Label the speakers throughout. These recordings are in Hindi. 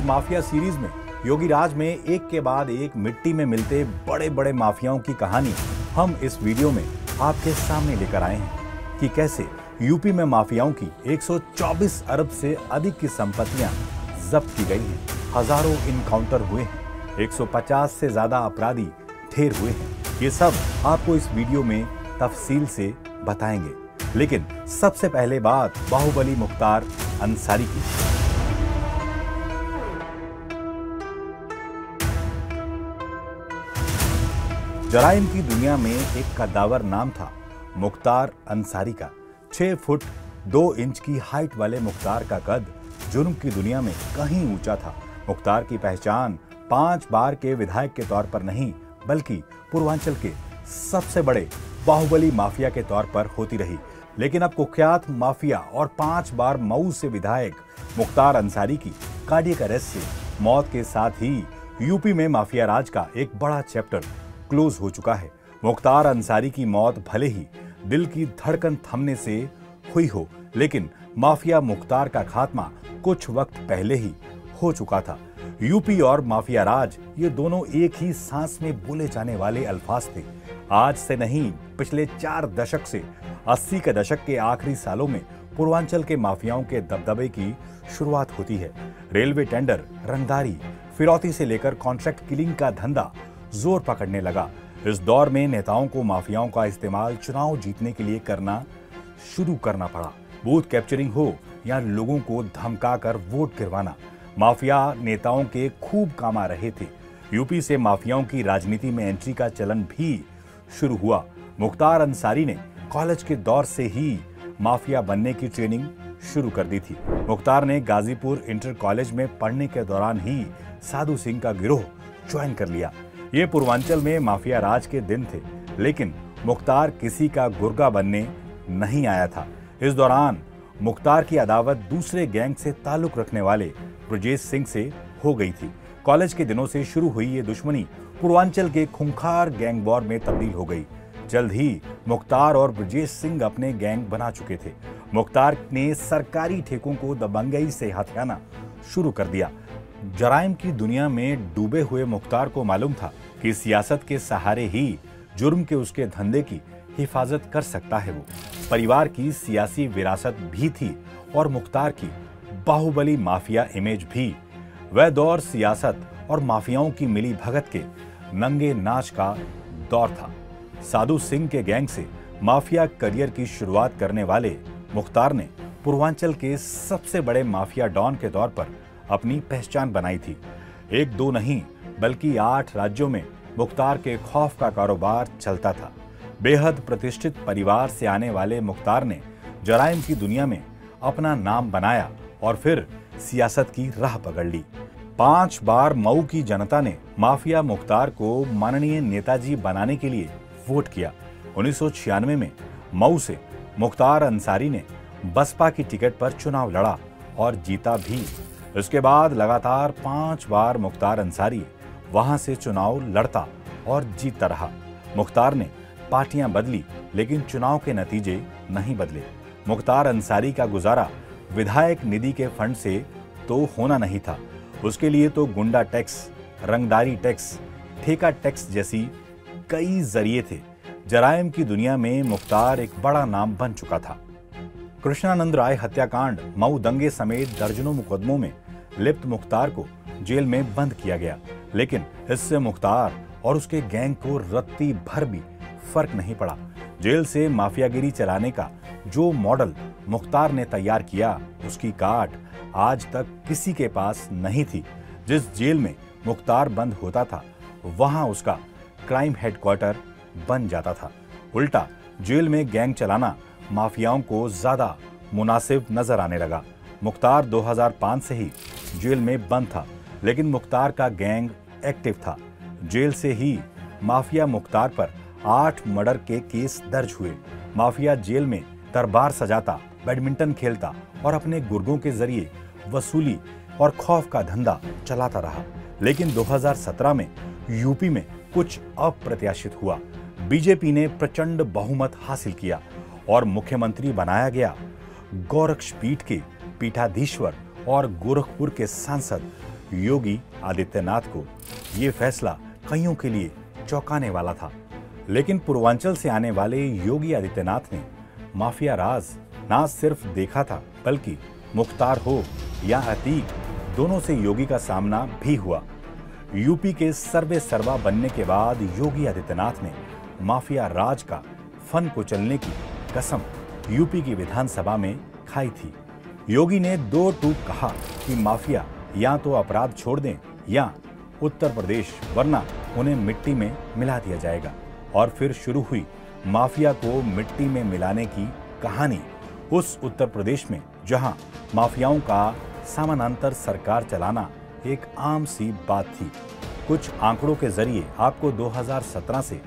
Speaker 1: माफिया सीरीज में योगी राज में एक के बाद एक मिट्टी में मिलते बड़े बड़े माफियाओं की कहानी हम इस वीडियो में आपके सामने लेकर आए हैं कि कैसे यूपी में माफियाओं की 124 अरब से अधिक की संपत्तियां जब्त की गई हैं, हजारों इनकाउंटर हुए हैं, 150 से ज्यादा अपराधी ढेर हुए हैं। ये सब आपको इस वीडियो में तफसील से बताएंगे। लेकिन सबसे पहले बात बाहुबली मुख्तार अंसारी की। जराइम की दुनिया में एक कद्दावर नाम था मुख्तार अंसारी का। 6 फुट 2 इंच की हाइट वाले मुख्तार का कद जुर्म की दुनिया में कहीं ऊंचा था। मुख्तार की पहचान 5 बार के विधायक के तौर पर नहीं बल्कि पूर्वांचल के सबसे बड़े बाहुबली माफिया के तौर पर होती रही। लेकिन अब कुख्यात माफिया और 5 बार मऊ से विधायक मुख्तार अंसारी की कार्डियक अरेस्ट से मौत के साथ ही यूपी में माफिया राज का एक बड़ा चैप्टर क्लोज हो चुका है। मुख्तार अंसारी की मौत भले ही दिल की धड़कन थमने से हुई हो, लेकिन माफिया मुख्तार का खात्मा कुछ वक्त पहले ही हो चुका था। यूपी और माफिया राज ये दोनों एक ही सांस में बोले जाने वाले अल्फाज थे। आज से नहीं, पिछले 4 दशक से 80 के दशक के आखिरी सालों में पूर्वांचल के माफियाओं के दबदबे की शुरुआत होती है। रेलवे टेंडर, रंगदारी, फिरौती से लेकर कॉन्ट्रैक्ट किलिंग का धंधा जोर पकड़ने लगा। इस दौर में नेताओं को माफियाओं का इस्तेमाल चुनाव जीतने के लिए शुरू करना पड़ा। बूथ कैप्चरिंग हो या लोगों को धमकाकर वोट गिरवाना, माफिया नेताओं के खूब काम आ रहे थे। यूपी से माफियाओं की राजनीति में एंट्री का चलन भी शुरू हुआ। मुख्तार अंसारी ने कॉलेज के दौर से ही माफिया बनने की ट्रेनिंग शुरू कर दी थी। मुख्तार ने गाजीपुर इंटर कॉलेज में पढ़ने के दौरान ही साधु सिंह का गिरोह ज्वाइन कर लिया। ये पूर्वांचल में माफिया राज के दिन थे, लेकिन मुख्तार किसी का गुर्गा बनने नहीं आया था। इस दौरान मुख्तार की अदावत दूसरे गैंग से ताल्लुक रखने वाले ब्रजेश सिंह से हो गई थी। कॉलेज के दिनों से शुरू हुई ये दुश्मनी पूर्वांचल के खूंखार गैंग वॉर में तब्दील हो गई। जल्द ही मुख्तार और ब्रजेश सिंह अपने गैंग बना चुके थे। मुख्तार ने सरकारी ठेकों को दबंगई से हथियाना शुरू कर दिया। जराइम की दुनिया में डूबे हुए मुख्तार को मालूम था कि सियासत के सहारे ही जुर्म के उसके धंधे की हिफाजत कर सकता है। वो परिवार की सियासी विरासत भी थी और मुख्तार की बाहुबली माफिया इमेज भी। वह दौर सियासत और माफियाओं की मिली भगत के नंगे नाच का दौर था। साधु सिंह के गैंग से माफिया करियर की शुरुआत करने वाले मुख्तार ने पूर्वांचल के सबसे बड़े माफिया डॉन के तौर पर अपनी पहचान बनाई थी। 1-2 नहीं बल्कि 8 राज्यों में मुख्तार के खौफ का कारोबार चलता था। बेहद प्रतिष्ठित परिवार से आने वाले मुख्तार ने जराइम की दुनिया में अपना नाम बनाया और फिर सियासत की राह पकड़ ली। 5 बार मऊ की जनता ने माफिया मुख्तार को माननीय नेताजी बनाने के लिए वोट किया। 1996 में मऊ से मुख्तार अंसारी ने बसपा की टिकट पर चुनाव लड़ा और जीता भी। इसके बाद लगातार 5 बार मुख्तार अंसारी वहां से चुनाव लड़ता और जीतता रहा। मुख्तार ने पार्टियां बदली, लेकिन चुनाव के नतीजे नहीं बदले। मुख्तार अंसारी का गुजारा विधायक निधि के फंड से तो होना नहीं था। उसके लिए तो गुंडा टैक्स, रंगदारी टैक्स, ठेका टैक्स जैसी कई जरिए थे। जराइम की दुनिया में मुख्तार एक बड़ा नाम बन चुका था। कृष्णानंद राय हत्याकांड, मऊ दंगे समेत दर्जनों मुकदमों में लिप्त मुख्तार को जेल में बंद किया गया, लेकिन इससे मुख्तार और उसके गैंग को रत्ती भर भी फर्क नहीं पड़ा। जेल से माफियागिरी चलाने का जो मॉडल मुख्तार ने तैयार किया, उसकी काट आज तक किसी के पास नहीं थी। जिस जेल में मुख्तार बंद होता था, वहां उसका क्राइम हेडक्वार्टर बन जाता था। उल्टा जेल में गैंग चलाना माफियाओं को ज्यादा मुनासिब नजर आने लगा। मुख्तार 2005 से ही जेल में बंद था, लेकिन मुख्तार का गैंग एक्टिव था। जेल से ही माफिया मुख्तार पर 8 मर्डर के केस दर्ज हुए। माफिया जेल में दरबार सजाता, बैडमिंटन खेलता और अपने गुर्गों के जरिए वसूली और खौफ का धंधा चलाता रहा। लेकिन 2017 में यूपी में कुछ अप्रत्याशित हुआ। बीजेपी ने प्रचंड बहुमत हासिल किया और मुख्यमंत्री बनाया गया। गोरक्षपीठ के पीठाधीश्वर और गोरखपुर के सांसद योगी आदित्यनाथ को ये फैसला कईयों के लिए चौंकाने वाला था। लेकिन पूर्वांचल से आने वाले योगी आदित्यनाथ ने माफिया राज ना सिर्फ देखा था, बल्कि मुख्तार हो या अतीक, दोनों से योगी का सामना भी हुआ। यूपी के सर्वे सर्वा बनने के बाद योगी आदित्यनाथ ने माफिया राज का फन कुचलने की कसम यूपी की विधानसभा में खाई थी। योगी ने दो टूक कहा कि माफिया या तो अपराध छोड़ दें या उत्तर प्रदेश, वरना उन्हें मिट्टी में मिला दिया जाएगा। और फिर शुरू हुई माफिया को मिट्टी में मिलाने की कहानी उस उत्तर प्रदेश में, जहां माफियाओं का समानांतर सरकार चलाना एक आम सी बात थी। कुछ आंकड़ों के जरिए आपको 2017 से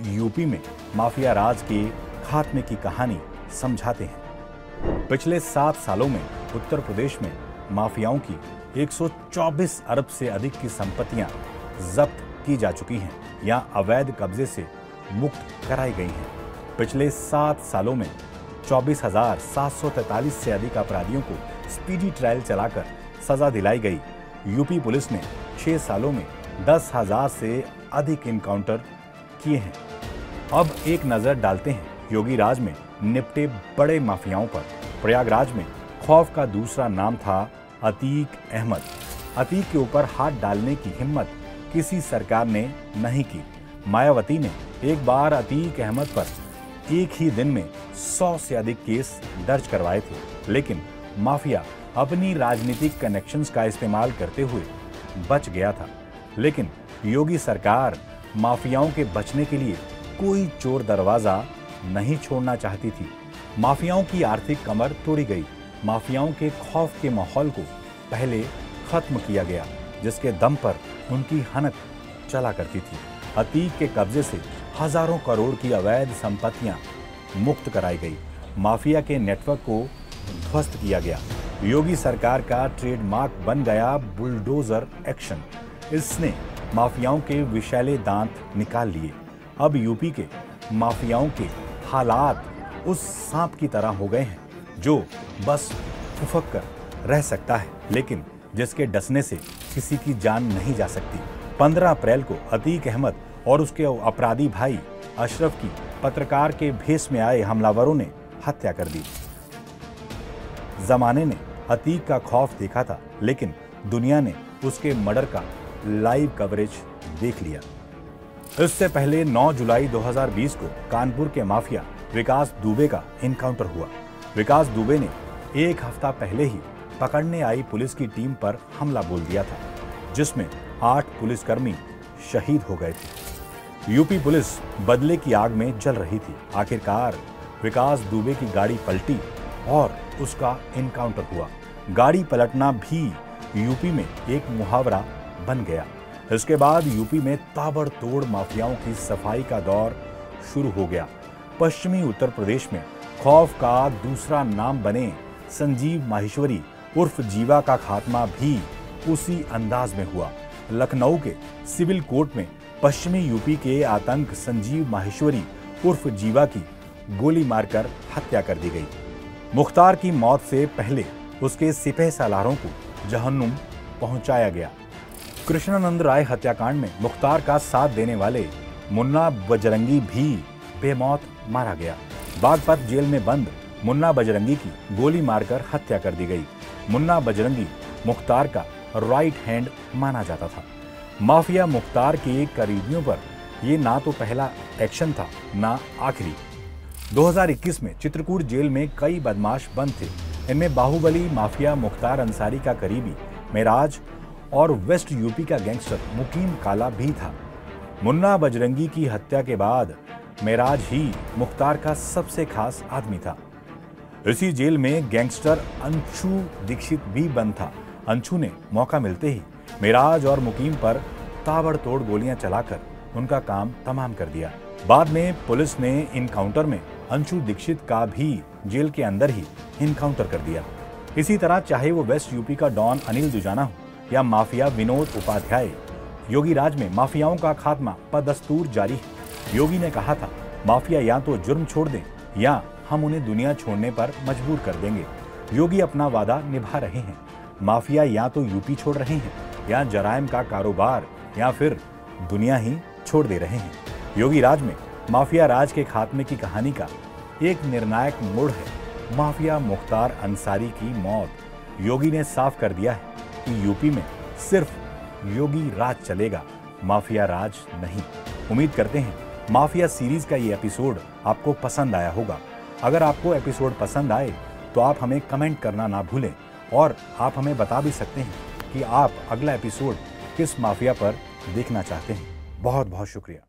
Speaker 1: यूपी में माफिया राज के खात्मे की कहानी समझाते हैं। पिछले 7 सालों में उत्तर प्रदेश में माफियाओं की 124 अरब से अधिक की संपत्तियां जब्त की जा चुकी हैं या अवैध कब्जे से मुक्त कराई गई हैं। पिछले 7 सालों में 24,743 से अधिक अपराधियों को स्पीडी ट्रायल चलाकर सजा दिलाई गई। यूपी पुलिस ने 6 सालों में 10,000 से अधिक इनकाउंटर किए हैं। अब एक नजर डालते हैं योगी राज में निपटे बड़े माफियाओं पर। प्रयागराज में खौफ का दूसरा नाम था अतीक अहमद। अतीक के ऊपर हाथ डालने की हिम्मत किसी सरकार ने नहीं की। मायावती ने एक बार अतीक अहमद पर एक ही दिन में 100 से अधिक केस दर्ज करवाए थे, लेकिन माफिया अपनी राजनीतिक कनेक्शंस का इस्तेमाल करते हुए बच गया था। लेकिन योगी सरकार माफियाओं के बचने के लिए कोई चोर दरवाजा नहीं छोड़ना चाहती थी। माफियाओं की आर्थिक कमर तोड़ी गई। माफियाओं के खौफ के माहौल को पहले खत्म किया गया, जिसके दम पर उनकी हनक चला करती थी। अतीक के कब्जे से हजारों करोड़ की अवैध संपत्तियां मुक्त कराई गई। माफिया के नेटवर्क को ध्वस्त किया गया। योगी सरकार का ट्रेडमार्क बन गया बुलडोजर एक्शन। इसने माफियाओं के विषैले दांत निकाल लिए। अब यूपी के माफियाओं के हालात उस सांप की तरह हो गए हैं जो बस फुफक कर रह सकता है, लेकिन जिसके डसने से किसी की जान नहीं जा सकती। 15 अप्रैल को अतीक अहमद और उसके अपराधी भाई अशरफ की पत्रकार के भेष में आए हमलावरों ने हत्या कर दी। जमाने ने अतीक का खौफ देखा था, लेकिन दुनिया ने उसके मर्डर का लाइव कवरेज देख लिया। इससे पहले 9 जुलाई 2020 को कानपुर के माफिया विकास दुबे का एनकाउंटर हुआ। विकास दुबे ने एक हफ्ता पहले ही पकड़ने आई पुलिस की टीम पर हमला बोल दिया था, जिसमें 8 पुलिसकर्मी शहीद हो गए थे। यूपी पुलिस बदले की आग में जल रही थी। आखिरकार विकास दुबे की गाड़ी पलटी और उसका एनकाउंटर हुआ। गाड़ी पलटना भी यूपी में एक मुहावरा बन गया। इसके बाद यूपी में ताबड़तोड़ माफियाओं की सफाई का दौर शुरू हो गया। पश्चिमी उत्तर प्रदेश में खौफ का दूसरा नाम बने संजीव माहेश्वरी उर्फ जीवा का खात्मा भी उसी अंदाज में हुआ। लखनऊ के सिविल कोर्ट में पश्चिमी यूपी के आतंक संजीव माहेश्वरी उर्फ जीवा की गोली मारकर हत्या कर दी गई। मुख्तार की मौत से पहले उसके सिपह सालारों को जहन्नुम पहुंचाया गया। कृष्णानंद राय हत्याकांड में मुख्तार का साथ देने वाले मुन्ना बजरंगी भी बेमौत मारा गया। बागपत जेल में बंद मुन्ना बजरंगी की गोली मारकर हत्या कर दी गई। मुन्ना बजरंगी मुख्तार का राइट हैंड माना जाता था। माफिया मुख्तार के करीबियों पर यह ना तो पहला एक्शन था, ना आखिरी। 2021 में चित्रकूट जेल में कई बदमाश बंद थे। इनमें बाहुबली माफिया मुख्तार अंसारी का करीबी मेराज और वेस्ट यूपी का गैंगस्टर मुकीम काला भी था। मुन्ना बजरंगी की हत्या के बाद मेराज ही मुख्तार का सबसे खास आदमी था। इसी जेल में गैंगस्टर अंशु दीक्षित भी बंद था। अंशु ने मौका मिलते ही मेराज और मुकीम पर ताबड़तोड़ गोलियां चलाकर उनका काम तमाम कर दिया। बाद में पुलिस ने इनकाउंटर में अंशु दीक्षित का भी जेल के अंदर ही इनकाउंटर कर दिया। इसी तरह चाहे वो वेस्ट यूपी का डॉन अनिल दुजाना हो या माफिया विनोद उपाध्याय, योगी राज में माफियाओं का खात्मा बदस्तूर जारी है। योगी ने कहा था, माफिया या तो जुर्म छोड़ दें या हम उन्हें दुनिया छोड़ने पर मजबूर कर देंगे। योगी अपना वादा निभा रहे हैं। माफिया या तो यूपी छोड़ रहे हैं या जराइम का कारोबार या फिर दुनिया ही छोड़ दे रहे हैं। योगी राज में माफिया राज के खात्मे की कहानी का एक निर्णायक मोड़ है माफिया मुख्तार अंसारी की मौत। योगी ने साफ कर दिया है कि यूपी में सिर्फ योगी राज चलेगा, माफिया राज नहीं। उम्मीद करते हैं माफिया सीरीज का ये एपिसोड आपको पसंद आया होगा। अगर आपको एपिसोड पसंद आए तो आप हमें कमेंट करना ना भूलें और आप हमें बता भी सकते हैं कि आप अगला एपिसोड किस माफिया पर देखना चाहते हैं। बहुत बहुत शुक्रिया।